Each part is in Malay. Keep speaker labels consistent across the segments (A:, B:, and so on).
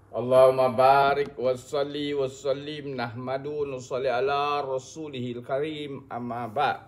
A: Allahumma barik wa salli wa sallim nahmadu nusalli ala rasulihil karim amma ba'.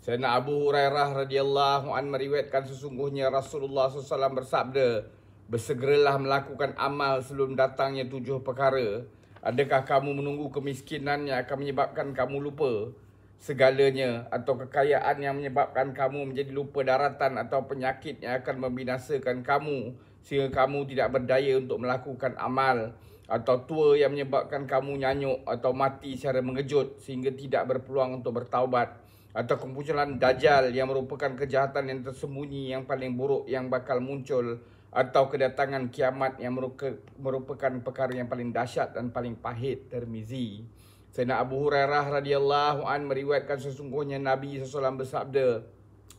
A: Sayyidina Abu Hurairah radhiyallahu an meriwayatkan sesungguhnya Rasulullah SAW bersabda, bersegeralah melakukan amal sebelum datangnya 7 perkara. Adakah kamu menunggu kemiskinan yang akan menyebabkan kamu lupa segalanya, atau kekayaan yang menyebabkan kamu menjadi lupa daratan, atau penyakit yang akan membinasakan kamu sehingga kamu tidak berdaya untuk melakukan amal, atau tua yang menyebabkan kamu nyanyuk atau mati secara mengejut sehingga tidak berpeluang untuk bertaubat, atau kemunculan Dajjal yang merupakan kejahatan yang tersembunyi yang paling buruk yang bakal muncul, atau kedatangan kiamat yang merupakan perkara yang paling dahsyat dan paling pahit. Tirmizi. Sayyidina Abu Hurairah radhiyallahu an meriwayatkan sesungguhnya Nabi SAW bersabda,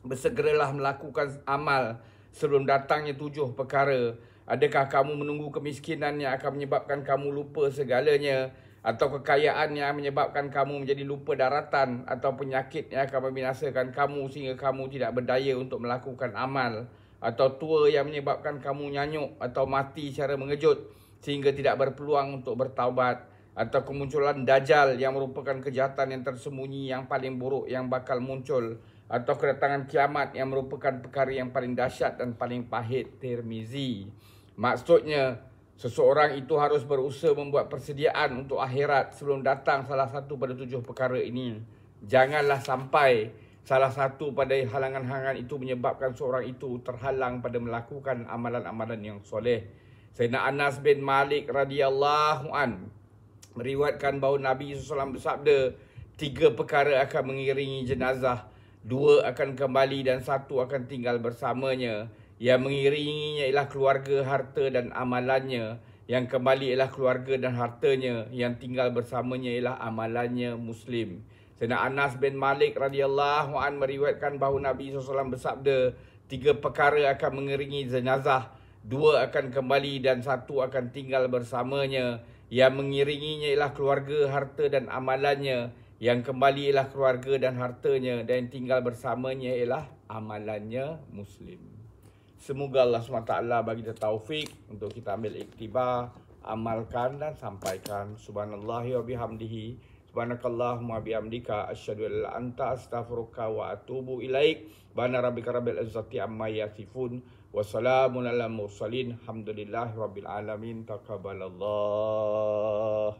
A: bersegeralah melakukan amal sebelum datangnya 7 perkara. Adakah kamu menunggu kemiskinan yang akan menyebabkan kamu lupa segalanya, atau kekayaan yang menyebabkan kamu menjadi lupa daratan, atau penyakit yang akan membinasakan kamu sehingga kamu tidak berdaya untuk melakukan amal, atau tua yang menyebabkan kamu nyanyuk atau mati secara mengejut sehingga tidak berpeluang untuk bertaubat, atau kemunculan Dajjal yang merupakan kejahatan yang tersembunyi yang paling buruk yang bakal muncul, atau kedatangan kiamat yang merupakan perkara yang paling dahsyat dan paling pahit. Tirmizi. Maksudnya, seseorang itu harus berusaha membuat persediaan untuk akhirat sebelum datang salah satu pada 7 perkara ini. Janganlah sampai salah satu pada halangan-halangan itu menyebabkan seorang itu terhalang pada melakukan amalan-amalan yang soleh. Sayyidina Anas bin Malik radhiyallahu an meriwayatkan bahawa Nabi SAW bersabda, 3 perkara akan mengiringi jenazah, 2 akan kembali dan 1 akan tinggal bersamanya. Yang mengiringinya ialah keluarga, harta dan amalannya. Yang kembali ialah keluarga dan hartanya. Yang tinggal bersamanya ialah amalannya. Muslim. Sayyidina Anas bin Malik radhiyallahu an meriwayatkan bahawa Nabi SAW bersabda, 3 perkara akan mengiringi jenazah, 2 akan kembali dan 1 akan tinggal bersamanya. Yang mengiringinya ialah keluarga, harta dan amalannya. Yang kembali ialah keluarga dan hartanya. Dan yang tinggal bersamanya ialah amalannya. Muslim. Semoga Allah SWT bagi kita taufik untuk kita ambil iktibar, amalkan dan sampaikan. Subhanallahi wa bihamdihi. Subhanakallahumma bihamdika asyhadu an la anta astaghfiruka wa atubu ilaik. Subhana rabbika rabbil izzati amma yasifun. Wassalamun ala mursalin. Alhamdulillahi rabbil alamin. Taqabbalallah.